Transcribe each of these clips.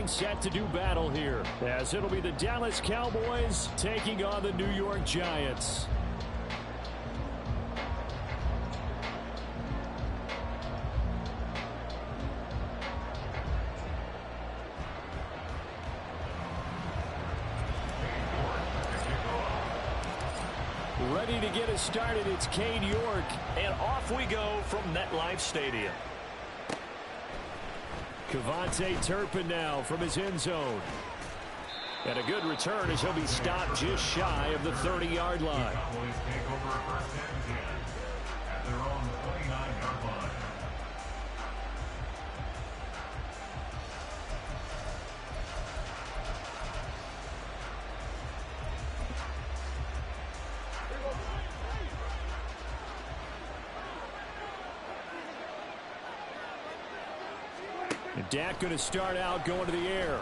set to do battle here, as it'll be the Dallas Cowboys taking on the New York Giants. Ready to get us started, it's Cade York. And off we go from MetLife Stadium. Cavante Turpin now from his end zone. And a good return as he'll be stopped just shy of the 30-yard line. Cowboys take over first and 10 at their own 29-yard line. And Dak going to start out going to the air.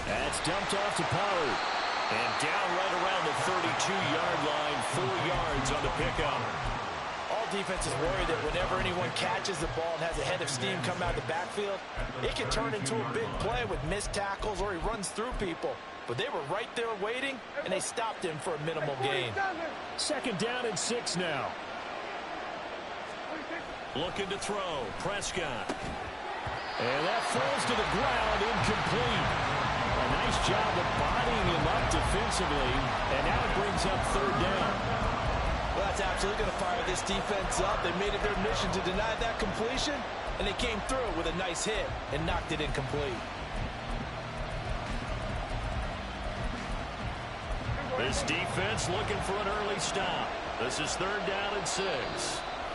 That's dumped off to Pollard. And down right around the 32-yard line, 4 yards on the pickup. All defenses worry that whenever anyone catches the ball and has a head of steam come out of the backfield, it can turn into a big play with missed tackles or he runs through people. But they were right there waiting, and they stopped him for a minimal gain. Second down and 6 now. Looking to throw, Prescott. And that falls to the ground, incomplete. A nice job of bodying him up defensively, and now it brings up third down. Well, that's absolutely going to fire this defense up. They made it their mission to deny that completion, and they came through with a nice hit and knocked it incomplete. This defense looking for an early stop. This is third down and 6.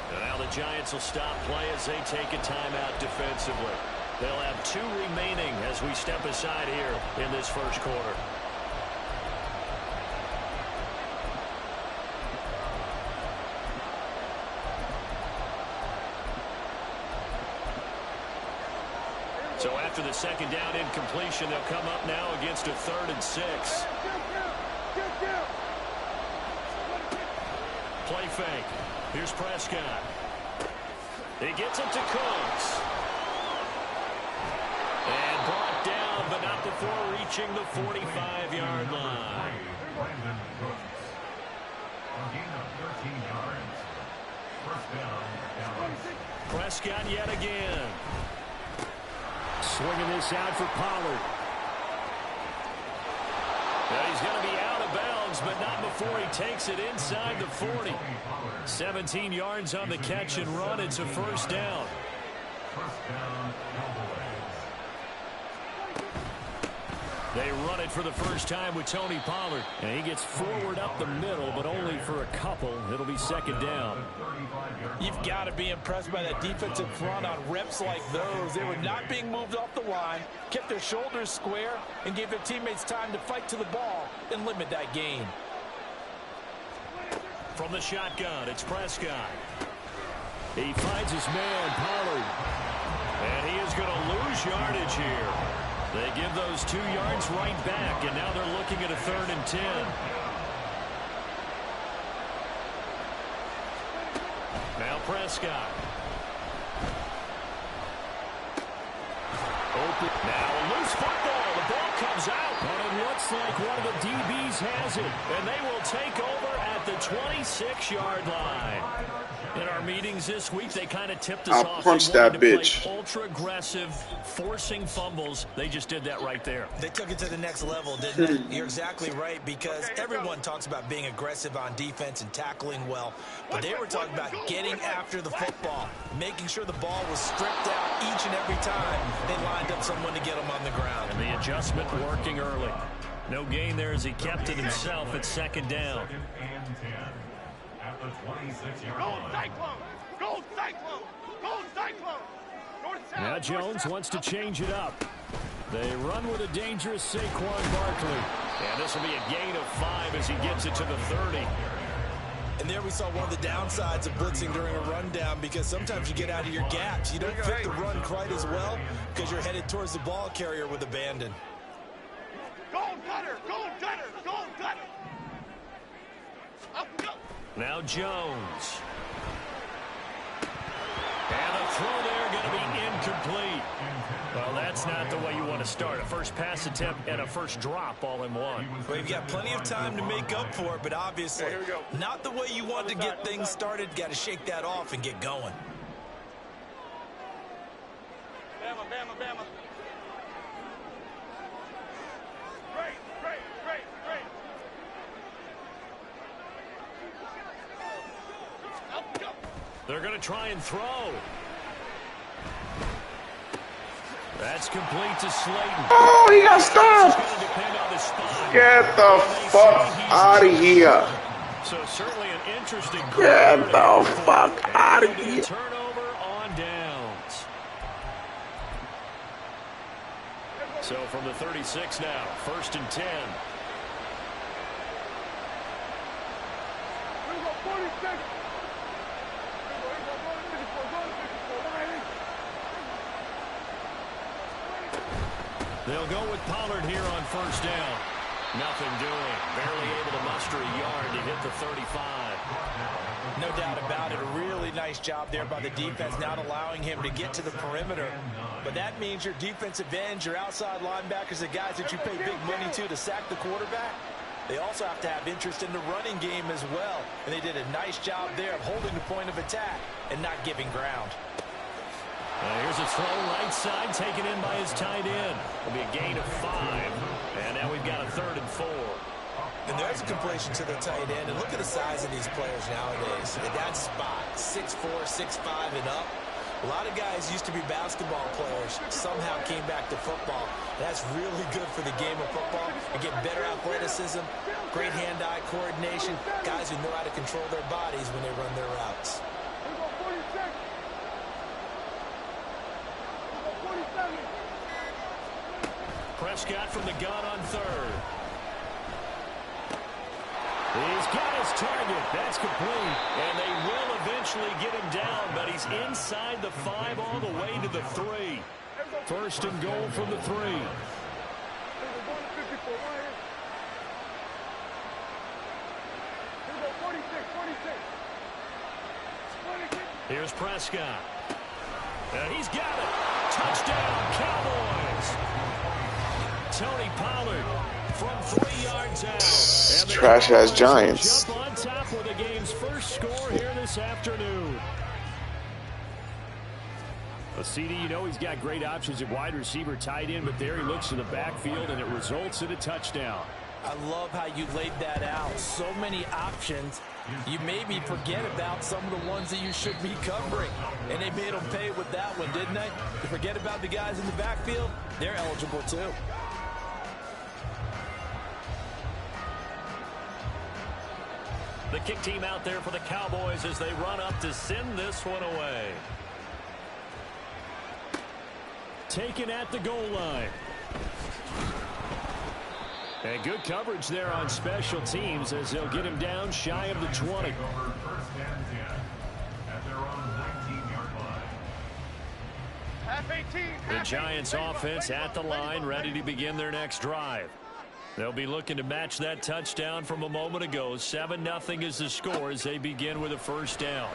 And now the Giants will stop play as they take a timeout defensively. They'll have 2 remaining as we step aside here in this first quarter. So after the second down incompletion, they'll come up now against a 3rd and 6. Play fake. Here's Prescott. He gets it to Cooks. And brought down, but not before reaching the 45-yard line. Prescott yet again. Swinging this out for Pollard. Now he's going to be out of bounds, but not before he takes it inside the 40. 17 yards on the catch and run. It's a first down. They run it for the first time with Tony Pollard. And he gets forward up the middle, but only for a couple. It'll be second down. You've got to be impressed by that defensive front on reps like those. They were not being moved off the line, kept their shoulders square, and gave their teammates time to fight to the ball and limit that gain. From the shotgun, it's Prescott. He finds his man, Pollard. And he is going to lose yardage here. They give those 2 yards right back, and now they're looking at a 3rd and 10. Now Prescott. Open. Now a loose football. The ball comes out. And it looks like one of the DBs has it. And they will take over at the 26-yard line. In our meetings this week, they kind of tipped us off. I'll punch that bitch. Ultra-aggressive, forcing fumbles. They just did that right there. They took it to the next level, didn't they? You're exactly right, because everyone talks about being aggressive on defense and tackling well, but they were talking about getting after the football, making sure the ball was stripped out each and every time they lined up someone to get them on the ground. And the adjustment working early. No gain there as he kept it himself at second down. At the 26-yard line. Go Cyclone! Go Cyclone! Now Jones wants to change it up. They run with a dangerous Saquon Barkley. And this will be a gain of 5 as he gets it to the 30. And there we saw one of the downsides of blitzing during a rundown, because sometimes you get out of your gaps. You don't fit the run quite as well because you're headed towards the ball carrier with abandon. Go Cutter! Go Cutter! Go Cutter! Up, go! Now Jones. And a throw there going to be incomplete. Well, that's That's not the way you want to start. A first pass attempt and a first drop all in one. Well, you've got plenty of time to make up for it, but obviously not the way you want to get things started. Got to shake that off and get going. Bama, Bama, Bama. Great, great, great, great. Up, go. They're going to try and throw. That's complete to Slayton. Oh, he got stopped. Get the fuck out of here. So certainly an interesting. Get the fuck out of here. Turnover on downs. So from the 36 now, 1st and 10. They'll go with Pollard here on 1st down. Nothing doing. Barely able to muster a yard to hit the 35. No doubt about it. A really nice job there by the defense, not allowing him to get to the perimeter. But that means your defensive ends, your outside linebackers, the guys that you pay big money to sack the quarterback, they also have to have interest in the running game as well. And they did a nice job there of holding the point of attack and not giving ground. Here's a throw right side, taken in by his tight end. It'll be a gain of 5. And now we've got a 3rd and 4. And there's a completion to the tight end. And look at the size of these players nowadays. At that spot, 6'4", 6'5", and up. A lot of guys used to be basketball players, somehow came back to football. That's really good for the game of football. You get better athleticism, great hand-eye coordination, guys who know how to control their bodies when they run their routes. Prescott from the gun on 3rd. He's got his target. That's complete. And they will eventually get him down, but he's inside the 5 all the way to the 3. 1st and goal from the 3. Here's Prescott. And he's got it. Touchdown, Cowboys. Tony Pollard from 3 yards out. And Trash-ass Giants. Jump on top with the game's first score here this afternoon. A CD, you know he's got great options at wide receiver, tight end, but there he looks to the backfield, and it results in a touchdown. I love how you laid that out. So many options. You made me forget about some of the ones that you should be covering. And they made them pay with that one, didn't they? You forget about the guys in the backfield, they're eligible too. The kick team out there for the Cowboys as they run up to send this one away. Taken at the goal line. And good coverage there on special teams as they'll get him down shy of the 20. The Giants offense at the line, ready to begin their next drive. They'll be looking to match that touchdown from a moment ago. 7-0 is the score as they begin with a 1st down.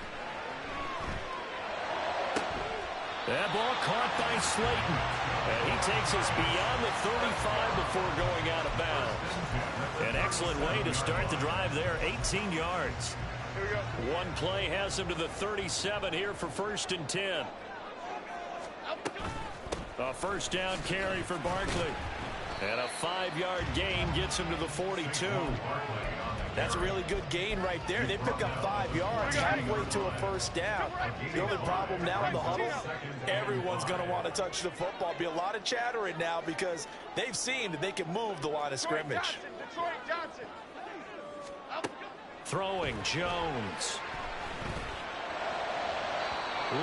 That ball caught by Slayton. And he takes us beyond the 35 before going out of bounds. An excellent way to start the drive there, 18 yards. One play has him to the 37 here for 1st and 10. A 1st down carry for Barkley. And a 5-yard gain gets him to the 42. That's a really good gain right there. They pick up 5 yards halfway to a 1st down. The only problem now in the huddle, everyone's going to want to touch the football. Be a lot of chattering now because they've seen that they can move the line of scrimmage. Throwing Jones.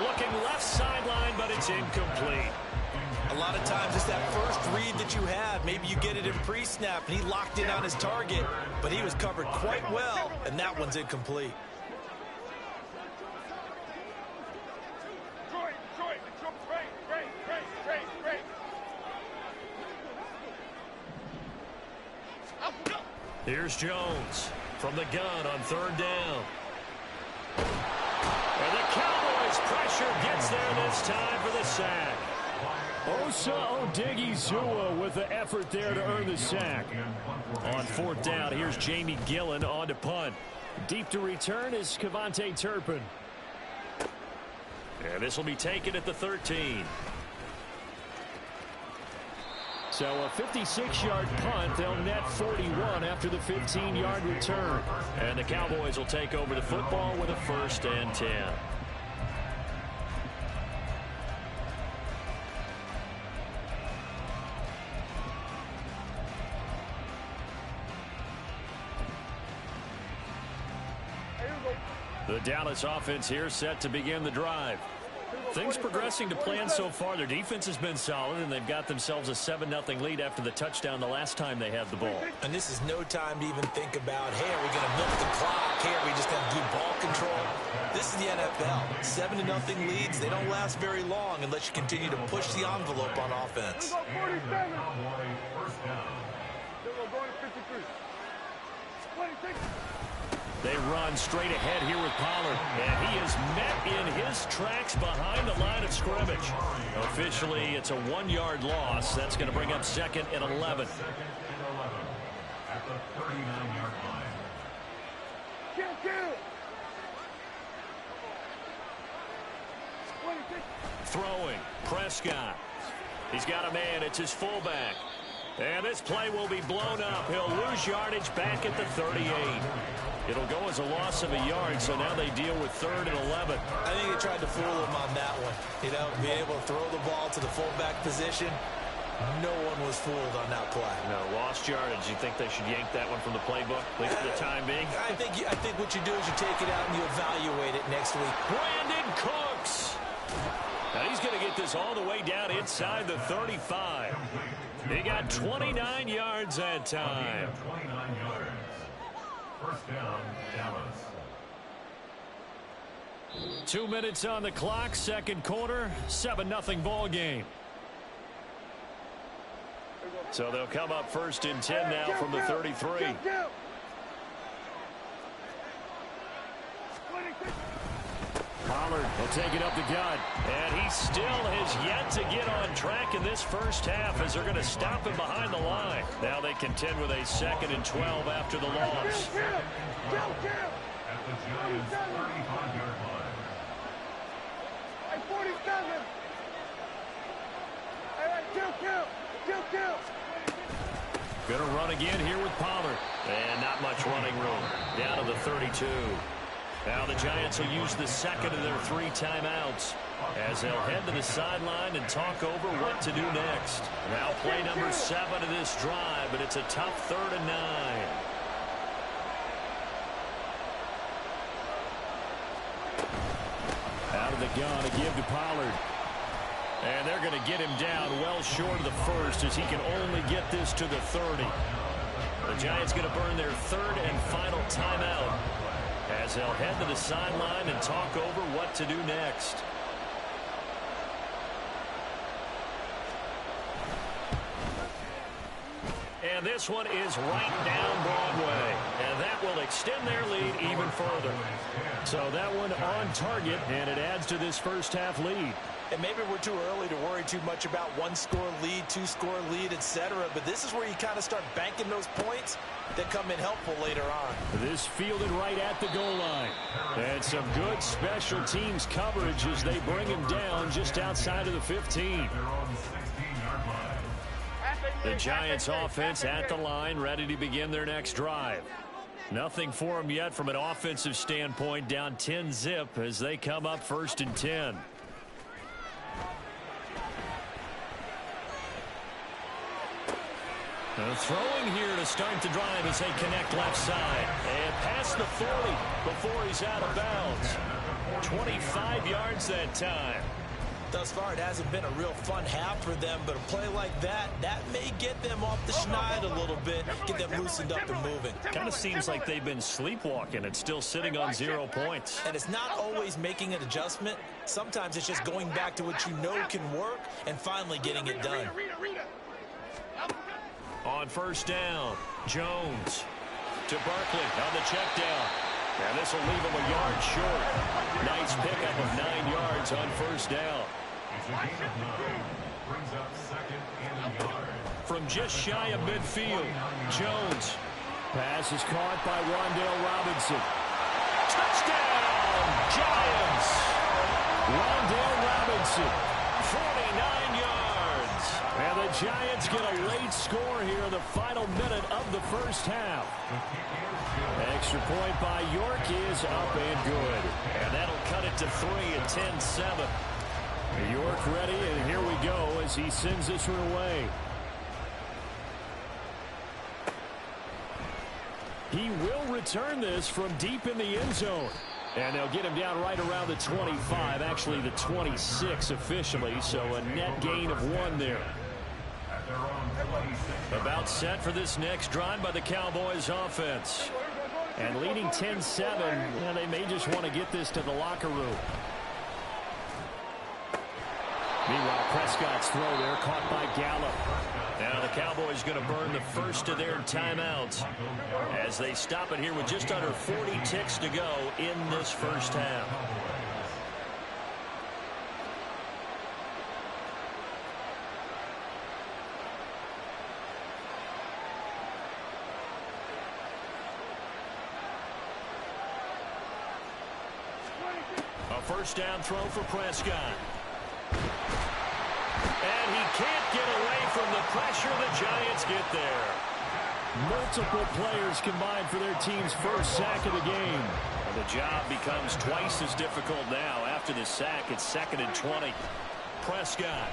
Looking left sideline, but it's incomplete. A lot of times it's that first read that you have. Maybe you get it in pre-snap, and he locked in on his target, but he was covered quite well, and that one's incomplete. Here's Jones from the gun on 3rd down. And the Cowboys pressure gets there this time for the sack. Osa Odigizua with the effort there to earn the sack. On fourth down, here's Jamie Gillen on to punt. Deep to return is Kavontae Turpin. And this will be taken at the 13. So a 56-yard punt. They'll net 41 after the 15-yard return. And the Cowboys will take over the football with a 1st and 10. The Dallas offense here set to begin the drive. Things progressing to plan so far. Their defense has been solid, and they've got themselves a 7-0 lead after the touchdown the last time they had the ball. And this is no time to even think about, hey, are we going to milk the clock? Hey, are we just going to do ball control? This is the NFL. 7-0 leads, they don't last very long unless you continue to push the envelope on offense. They run straight ahead here with Pollard, and he is met in his tracks behind the line of scrimmage. Officially, it's a 1-yard loss. That's going to bring up 2nd and 11. At the 39-yard line. Throwing, Prescott. He's got a man. It's his fullback. And this play will be blown up. He'll lose yardage back at the 38. It'll go as a loss of a yard, so now they deal with 3rd and 11. I think they tried to fool him on that one. You know, being able to throw the ball to the fullback position. No one was fooled on that play. No, lost yardage. You think they should yank that one from the playbook, at least for the time being? I think what you do is you take it out and you evaluate it next week. Brandon Cooks. Now he's going to get this all the way down inside the 35. He got 29 yards that time. 29 yards. First down, Dallas. 2 minutes on the clock, second quarter, 7-0 ball game. So they'll come up 1st and 10 now from the 33. Pollard will take it up the gut, and he still has yet to get on track in this first half as they're going to stop him behind the line. Now they contend with a 2nd and 12 after the loss. At the Giants' 35-yard line. 47. All right, kill. Going to run again here with Pollard. And not much running room. Down to the 32. Now the Giants will use the 2nd of their 3 timeouts as they'll head to the sideline and talk over what to do next. Now play number 7 of this drive, but it's a tough 3rd and 9. Out of the gun to give to Pollard. And they're going to get him down well short of the 1st as he can only get this to the 30. The Giants going to burn their 3rd and final timeout as they'll head to the sideline and talk over what to do next. And this one is right down Broadway. And that will extend their lead even further. So that one on target, and it adds to this first half lead. And maybe we're too early to worry too much about 1-score lead, 2-score lead, etc. But this is where you kind of start banking those points that come in helpful later on. This fielded right at the goal line. And some good special teams coverage as they bring him down just outside of the 15. The Giants offense at the line, ready to begin their next drive. Nothing for them yet from an offensive standpoint, down 10-zip as they come up 1st and 10. Throwing here to start the drive as they connect left side. And past the 40 before he's out of bounds. 25 yards that time. Thus far, it hasn't been a real fun half for them, but a play like that may get them off the schneid a little bit, get them loosened up and moving. Kind of seems like they've been sleepwalking. It's still sitting on 0 points. And it's not always making an adjustment. Sometimes it's just going back to what you know can work and finally getting it done. On 1st down, Jones to Barkley on the check down. And this will leave him a yard short. Nice pickup of 9 yards on 1st down. brings up second and a yard. From just shy of midfield, Jones. Pass is caught by Wan'Dale Robinson. Touchdown, Giants! Wan'Dale Robinson, 49 yards. And the Giants get a late score here in the final minute of the first half. Extra point by York is up and good. And that'll cut it to 3 at 10-7. York ready, and here we go as he sends this one away. He will return this from deep in the end zone. And they'll get him down right around the 25, actually the 26 officially, so a net gain of 1 there. About set for this next drive by the Cowboys offense. And leading 10-7, well, they may just want to get this to the locker room. Meanwhile, Prescott's throw there caught by Gallup. Now the Cowboys going to burn the first of their timeouts as they stop it here with just under 40 ticks to go in this first half. A first down throw for Prescott. And he can't get away from the pressure. The Giants get there. Multiple players combined for their team's first sack of the game. And the job becomes twice as difficult now. After the sack, it's 2nd and 20. Prescott.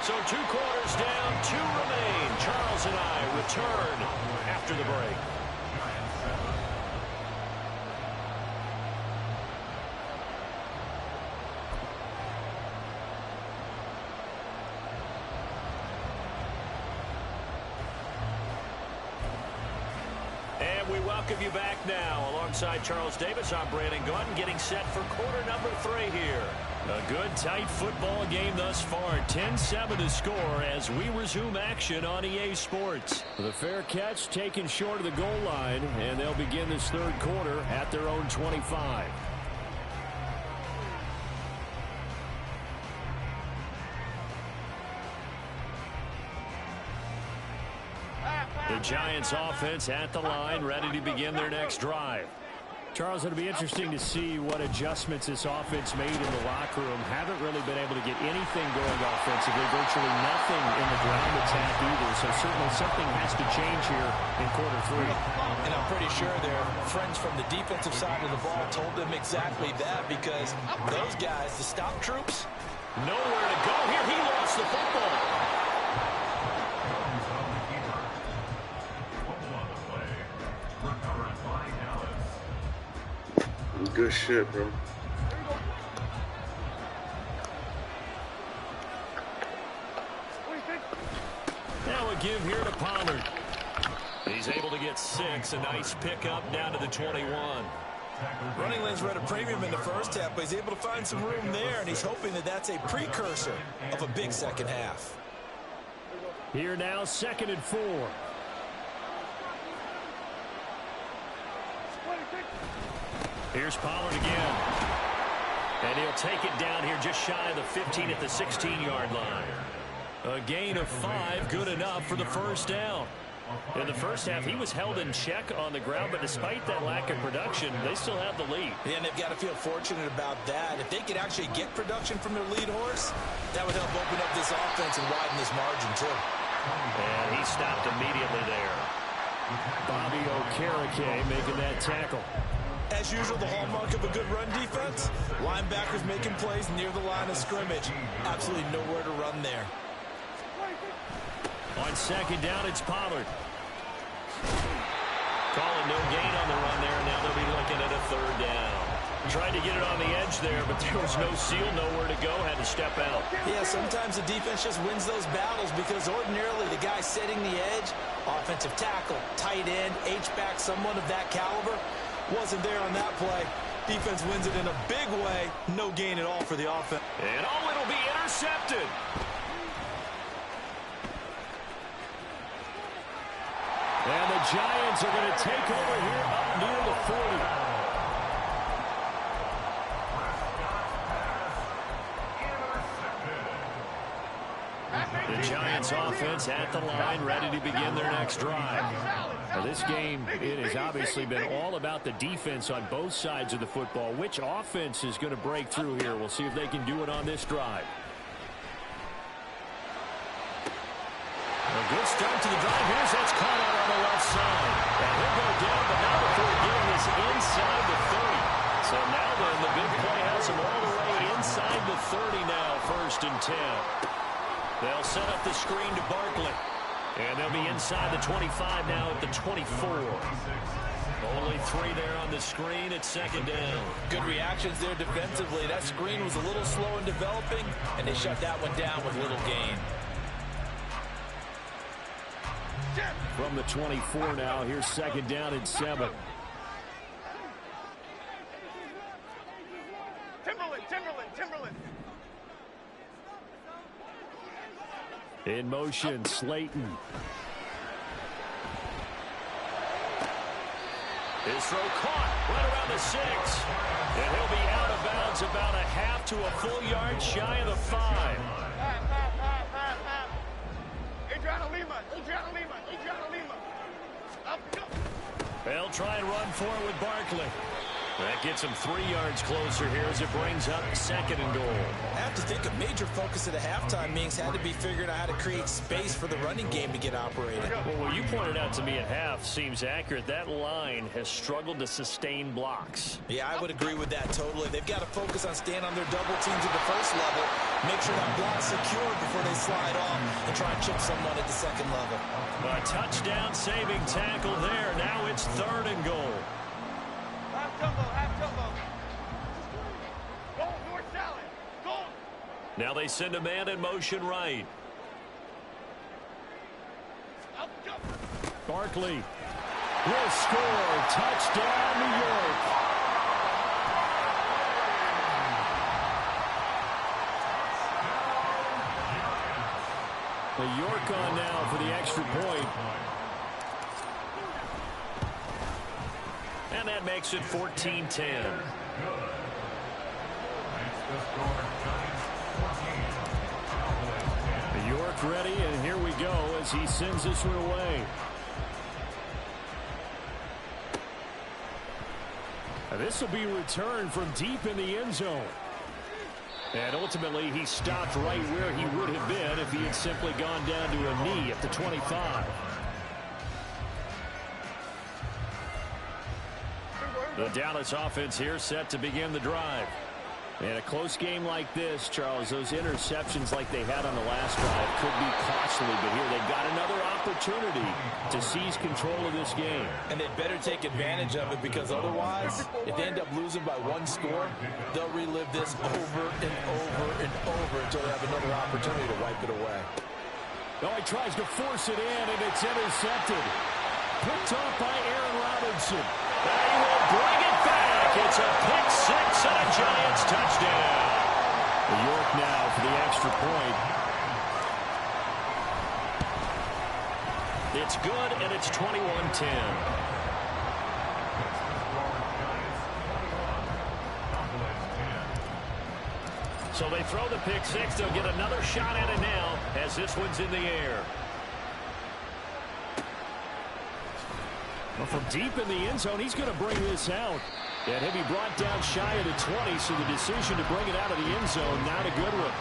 So 2 quarters down, 2 remain. Charles and I return after the break. We welcome you back now. Alongside Charles Davis, I'm Brandon Gordon, getting set for quarter number 3 here. A good, tight football game thus far. 10-7 to score as we resume action on EA Sports. The fair catch taken short of the goal line, and they'll begin this third quarter at their own 25. The Giants offense at the line, ready to begin their next drive. Charles, it'll be interesting to see what adjustments this offense made in the locker room. Haven't really been able to get anything going offensively, virtually nothing in the ground attack either. So certainly something has to change here in quarter 3. And I'm pretty sure their friends from the defensive side of the ball told them exactly that, because those guys, the stop troops, nowhere to go here. He lost the football. Good shit, bro. Now a give here to Pollard. He's able to get 6. A nice pickup down to the 21. Running lanes were at a premium in the first half, but he's able to find some room there, and he's hoping that that's a precursor of a big second half. Here now, 2nd and 4. Here's Pollard again. And he'll take it down here just shy of the 15 at the 16-yard line. A gain of 5, good enough for the first down. In the first half, he was held in check on the ground, but despite that lack of production, they still have the lead. Yeah, and they've got to feel fortunate about that. If they could actually get production from their lead horse, that would help open up this offense and widen this margin, too. And he stopped immediately there. Bobby Okereke making that tackle. As usual, the hallmark of a good run defense, linebackers making plays near the line of scrimmage. Absolutely nowhere to run there. On 2nd down, it's Pollard. Calling no gain on the run there, and now they'll be looking at a 3rd down. Tried to get it on the edge there, but there was no seal, nowhere to go, had to step out. Yeah, sometimes the defense just wins those battles because ordinarily the guy setting the edge, offensive tackle, tight end, H-back, someone of that caliber, wasn't there on that play. Defense wins it in a big way. No gain at all for the offense. And it'll be intercepted. And the Giants are going to take over here up near the 40. Giants offense at the line, ready to begin their next drive. Now, this game, it has obviously been all about the defense on both sides of the football. Which offense is going to break through here? We'll see if they can do it on this drive. A good start to the drive. Here's that's caught out on the left side. And he'll go down, but not before getting this inside the 30. So now then, the big play has him all the way inside the 30 now, 1st and 10. They'll set up the screen to Barkley. And they'll be inside the 25 now at the 24. Only 3 there on the screen at 2nd down. Good reactions there defensively. That screen was a little slow in developing, and they shut that one down with little gain. From the 24 now, here's 2nd down and 7. Timberland. In motion, Slayton. His throw caught right around the 6. And he'll be out of bounds about a half to a full yard shy of the 5. Adriana Lima. They'll try and run for it with Barkley. That gets him 3 yards closer here as it brings up 2nd and goal. I have to think a major focus at the halftime means had to be figuring out how to create space for the running game to get operated. Well, what you pointed out to me at half seems accurate. That line has struggled to sustain blocks. Yeah, I would agree with that totally. They've got to focus on staying on their double teams at the first level, make sure that block's secure before they slide off, and try and chip someone at the 2nd level. A touchdown saving tackle there. Now it's 3rd and goal. Half tumble. Go, north salad. Go. Now they send a man in motion right. Barkley will score. Touchdown, New York. The York on now for the extra point. And that makes it 14-10. York ready, and here we go as he sends this one away. This will be returned from deep in the end zone. And ultimately, he stopped right where he would have been if he had simply gone down to a knee at the 25. The Dallas offense here set to begin the drive. And a close game like this, Charles, those interceptions like they had on the last drive could be costly. But here they've got another opportunity to seize control of this game. And they'd better take advantage of it, because otherwise, if they end up losing by 1 score, they'll relive this over and over and over until they have another opportunity to wipe it away. Oh, he tries to force it in, and it's intercepted. Picked off by Aaron Robinson. He will bring it back. It's a pick 6 and a Giants touchdown. New York now for the extra point. It's good, and it's 21-10. So they throw the pick 6. They'll get another shot at it now as this one's in the air. Well, from deep in the end zone, he's going to bring this out. And he'll be brought down shy of the 20, so the decision to bring it out of the end zone, not a good one.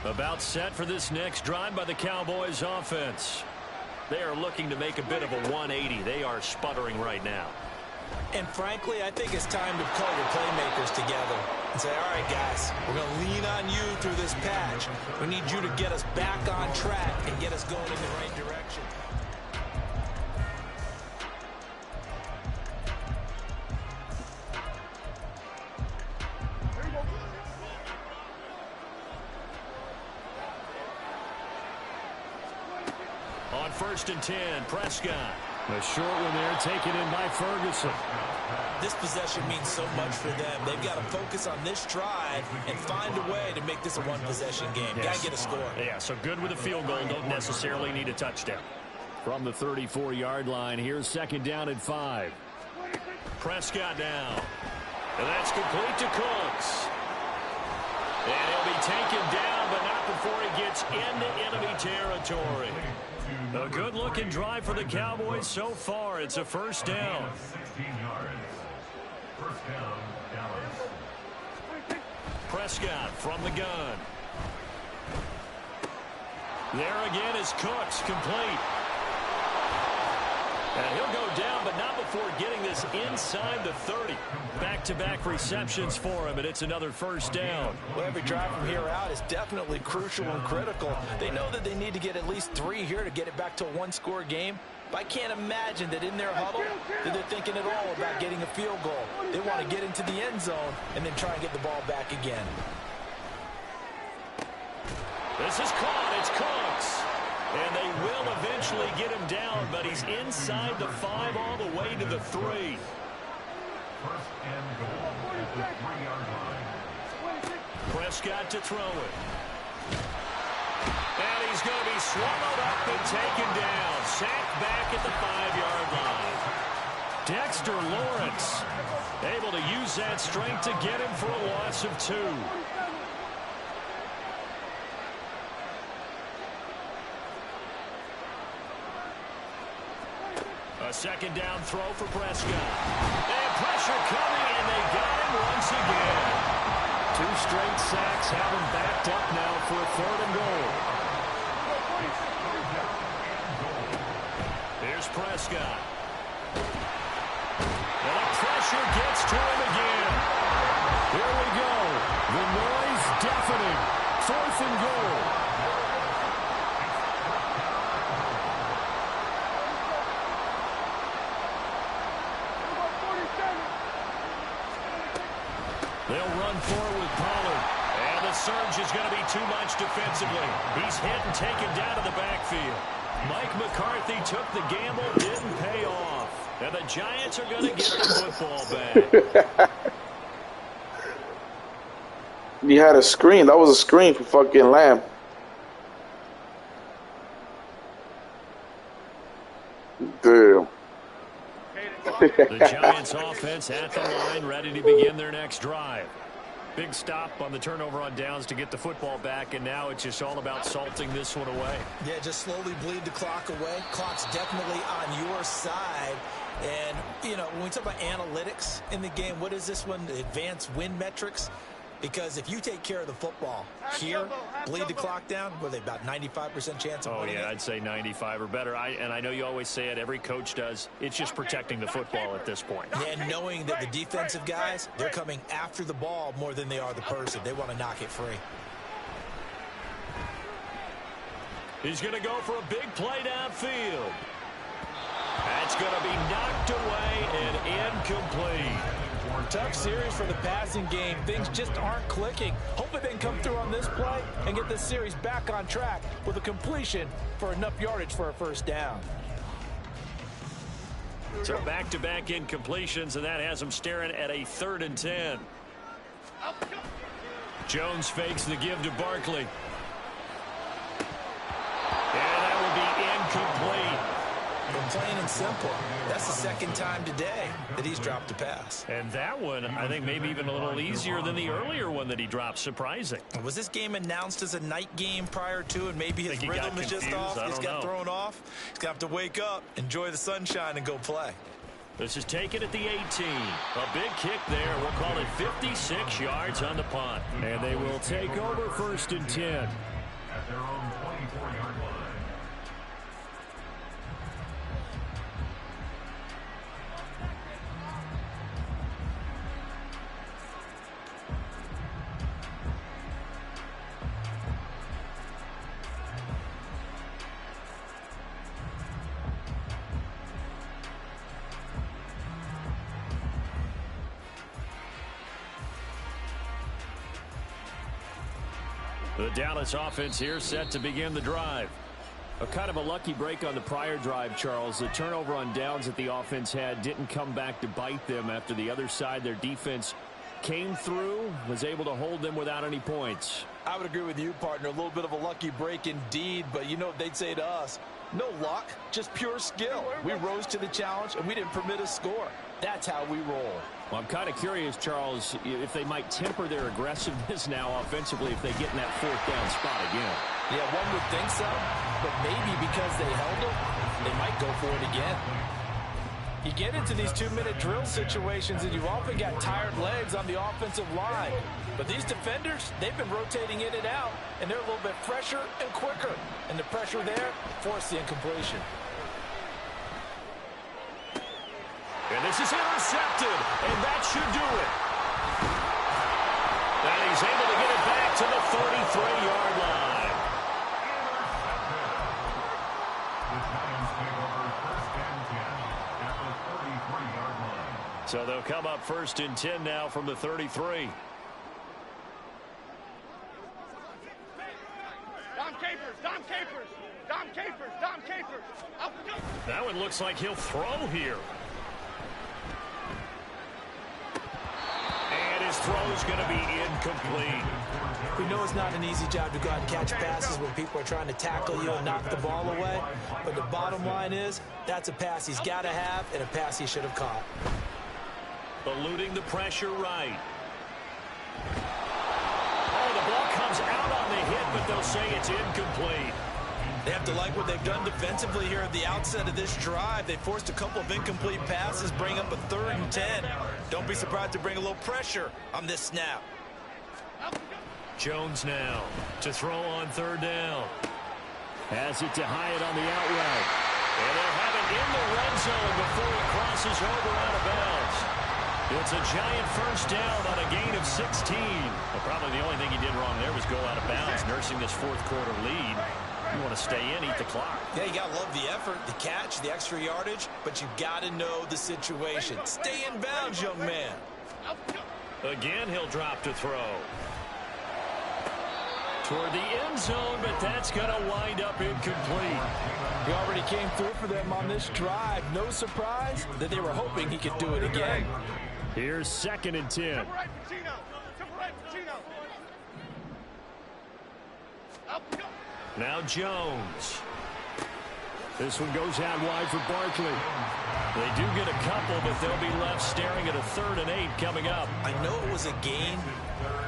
About set for this next drive by the Cowboys offense. They are looking to make a bit of a 180. They are sputtering right now. And frankly, I think it's time to call your playmakers together and say, all right, guys, we're going to lean on you through this patch. We need you to get us back on track and get us going in the right direction. On 1st and 10, Prescott. A short one there taken in by Ferguson. This possession means so much for them. They've got to focus on this drive and find a way to make this a one-possession game. Yes. Got to get a score. Yeah, so good with a field goal. Don't necessarily need a touchdown. From the 34-yard line, here's 2nd down and 5. Prescott now. And that's complete to Cooks. And he'll be taken down, but not before he gets into enemy territory. A good-looking drive for the Cowboys so far. It's a 1st down. 16 yards. 1st down, Dallas. Prescott from the gun. There again is Cooks, complete. And he'll go down, but not before getting this inside the 30. Back-to-back receptions for him, and it's another 1st down. Well, every drive from here out is definitely crucial and critical. They know that they need to get at least 3 here to get it back to a one-score game. But I can't imagine that in their huddle that they're thinking at all about getting a field goal. They want to get into the end zone and then try and get the ball back again. This is caught. It's Cooks. And they will eventually get him down, but he's inside the 5 all the way to the 3. 1st and goal at the 3-yard line. Prescott to throw it. And he's going to be swallowed up and taken down. Sacked back at the 5-yard line. Dexter Lawrence able to use that strength to get him for a loss of 2. A 2nd down throw for Prescott. And pressure coming, and they got him once again. 2 straight sacks have him backed up now for a 3rd and goal. Here's Prescott. And the pressure gets to him again. Here we go. The noise deafening. 4th and goal. They'll run forward with Pollard. And the surge is going to be too much defensively. He's hit and taken down to the backfield. Mike McCarthy took the gamble, didn't pay off. And the Giants are going to get the football back. He had a screen. That was a screen for fucking Lamb. Damn. The Giants offense at the line, ready to begin their next drive. Big stop on the turnover on downs to get the football back, and now it's just all about salting this one away. Yeah, just slowly bleed the clock away. Clock's definitely on your side. And, you know, when we talk about analytics in the game, what is this one? The advanced win metrics? Because if you take care of the football here, bleed the clock down, what are they, about 95% chance of winning it? I'd say 95 or better. And I know you always say it, every coach does. It's just protecting the football at this point. And knowing that the defensive guys, they're coming after the ball more than they are the person. They want to knock it free. He's going to go for a big play downfield. That's going to be knocked away and incomplete. Tough series for the passing game. Things just aren't clicking. Hopefully they can come through on this play and get this series back on track with a completion for enough yardage for a 1st down. So back-to-back incompletions, and that has them staring at a 3rd and 10. Jones fakes the give to Barkley. And that will be incomplete. Plain and simple. That's the 2nd time today that he's dropped a pass. And that one, I think, maybe even a little easier than the earlier one that he dropped. Surprising. Was this game announced as a night game prior to, and maybe his rhythm is just off? He's got thrown off. He's going to have to wake up, enjoy the sunshine, and go play. This is taken at the 18. A big kick there. We'll call it 56 yards on the punt. And they will take over 1st and 10. At their own 24-yard line. The Dallas offense here set to begin the drive. A kind of a lucky break on the prior drive, Charles. The turnover on downs that the offense had didn't come back to bite them after the other side. Their defense came through, was able to hold them without any points. I would agree with you, partner. A little bit of a lucky break indeed, but you know what they'd say to us? No luck, just pure skill. We rose to the challenge, and we didn't permit a score. That's how we roll. Well, I'm kind of curious, Charles, if they might temper their aggressiveness now offensively if they get in that fourth down spot again. Yeah, one would think so, but maybe because they held it, they might go for it again. You get into these 2-minute drill situations, and you've often got tired legs on the offensive line. But these defenders, they've been rotating in and out, and they're a little bit fresher and quicker. And the pressure there forced the incompletion. And this is intercepted, and that should do it. And he's able to get it back to the 33-yard line. So they'll come up 1st and 10 now from the 33. Dom Capers, Dom Capers, Dom Capers, Dom Capers. Up, go. That one looks like he'll throw here. And his throw's going to be incomplete. We know it's not an easy job to go out and catch passes when people are trying to tackle you and knock the ball away. But the bottom line is, that's a pass he's got to have and a pass he should have caught. Eluding the pressure right. Oh, the ball comes out on the hit, but they'll say it's incomplete. They have to like what they've done defensively here at the outset of this drive. They forced a couple of incomplete passes, bring up a 3rd and 10. Don't be surprised to bring a little pressure on this snap. Jones now to throw on 3rd down. Has it to Hyatt on the out route. And they'll have it in the red zone before it crosses over out of bounds. It's a giant 1st down on a gain of 16. Well, probably the only thing he did wrong there was go out of bounds, nursing this 4th quarter lead. You want to stay in, eat the clock. Yeah, you got to love the effort, the catch, the extra yardage, but you got to know the situation. Stay in bounds, young man. Again, he'll drop to throw. Toward the end zone, but that's going to wind up incomplete. He already came through for them on this drive. No surprise that they were hoping he could do it again. Here's 2nd and 10. Temper right, Pacino. Temper right, Pacino. Up, go. Now Jones. This one goes out wide for Barkley. They do get a couple, but they'll be left staring at a 3rd and 8 coming up. I know it was a gain,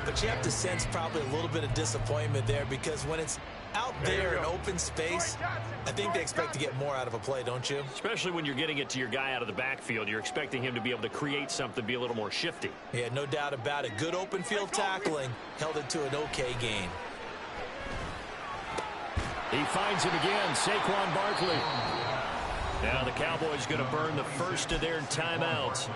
but you have to sense probably a little bit of disappointment there because when it's out there in open space, I think they expect to get more out of a play, don't you? Especially when you're getting it to your guy out of the backfield. You're expecting him to be able to create something, be a little more shifty. Yeah, no doubt about it. Good open field tackling held it to an okay gain. He finds him again, Saquon Barkley. Now the Cowboys going to burn the first of their timeouts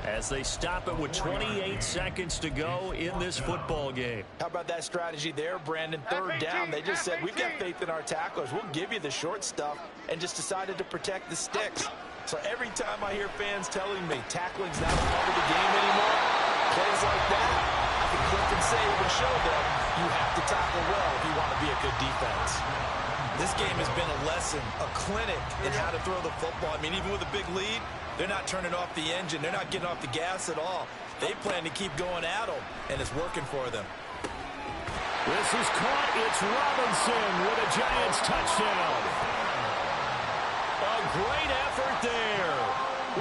as they stop it with 28 seconds to go in this football game. How about that strategy there, Brandon? 3rd down. They just said, we've got faith in our tacklers. We'll give you the short stuff, and just decided to protect the sticks. So every time I hear fans telling me tackling's not a part of the game anymore, plays like that, I can click and save and show them you have to tackle well if you want to be a good defense. This game has been a lesson, a clinic in how to throw the football. I mean, even with a big lead, they're not turning off the engine. They're not getting off the gas at all. They plan to keep going at them, and it's working for them. This is caught. It's Robinson with a Giants touchdown. A great effort there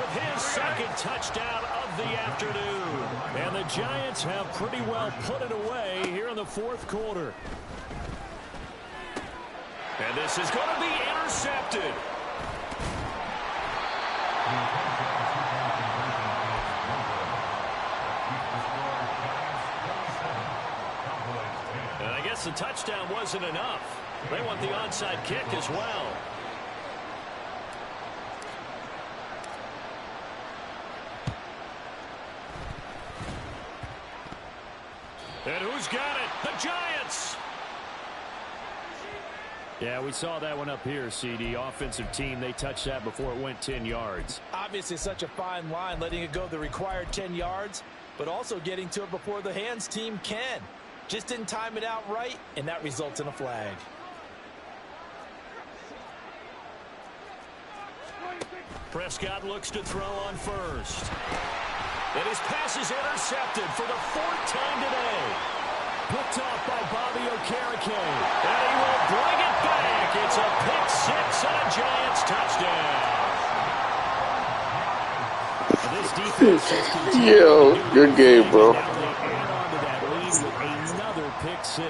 with his 2nd touchdown of the afternoon. And the Giants have pretty well put it away here in the 4th quarter. And this is going to be intercepted. And I guess the touchdown wasn't enough. They want the onside kick as well. And who's got it? The Giants! Yeah, we saw that one up here, CD. Offensive team, they touched that before it went 10 yards. Obviously such a fine line, letting it go the required 10 yards, but also getting to it before the hands team can. Just didn't time it out right, and that results in a flag. Prescott looks to throw on first. And his pass is intercepted for the 4th time today. Picked off by Bobby Okereke. And he will bring it back. It's a pick 6 and a Giants touchdown. This defense just continues. Yo, good game, bro. Add on to that lead with another pick 6.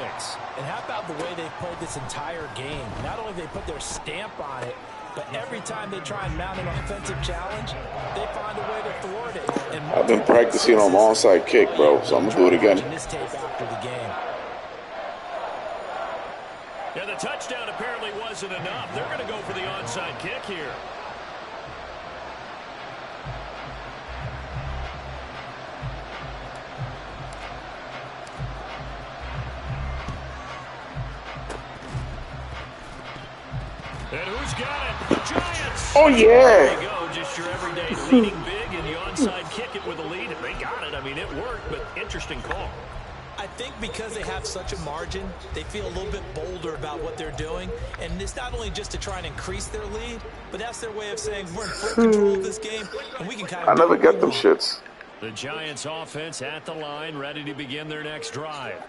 And how about the way they've played this entire game? Not only they put their stamp on it, but every time they try and mount an offensive challenge, they find a way to thwart it. And I've been practicing on my onside kick, bro, so I'm going to do it again. This tape after the game. Yeah, the touchdown apparently wasn't enough. They're going to go for the onside kick here. And who's got it? The Giants. Oh, yeah. There you go. Just your everyday leading big and the onside kick it with a lead. They got it. I mean, it worked, but interesting call. I think because they have such a margin, they feel a little bit bolder about what they're doing. And it's not only just to try and increase their lead, but that's their way of saying we're in full control of this game, and we can kind of... I never get them shits. The Giants offense at the line, ready to begin their next drive.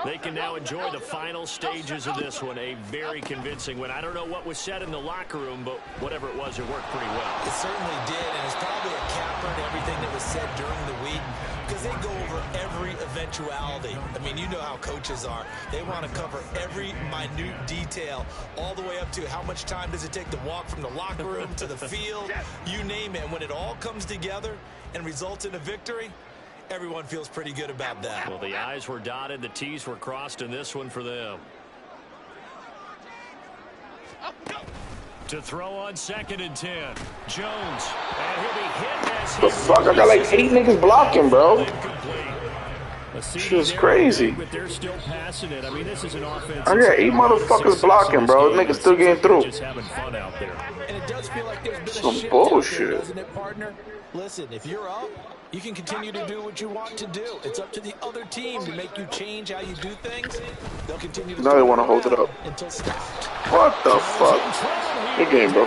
They can now enjoy the final stages of this one. A very convincing one. I don't know what was said in the locker room, but whatever it was, it worked pretty well. It certainly did, and it's probably a capper to everything that was said during the week because they go over every eventuality. I mean, you know how coaches are. They want to cover every minute detail all the way up to how much time does it take to walk from the locker room to the field, you name it. And when it all comes together and results in a victory, everyone feels pretty good about that. Well, the I's were dotted, the T's were crossed in this one for them. To throw on 2nd and 10. Jones. And he'll be hit as he... The fuck? I got like 8 niggas blocking, bro. Shit is crazy. But they're still passing it. I mean, this is an offense. I got 8 motherfuckers blocking, bro. Niggas still getting through. Just having fun out there. And it does feel like there's been Some a shift bullshit. out there, doesn't it, partner? Listen, if you're up, you can continue to do what you want to do. It's up to the other team to make you change how you do things. They'll continue to Now they want to hold it up. until stopped. What the fuck? Good game, bro.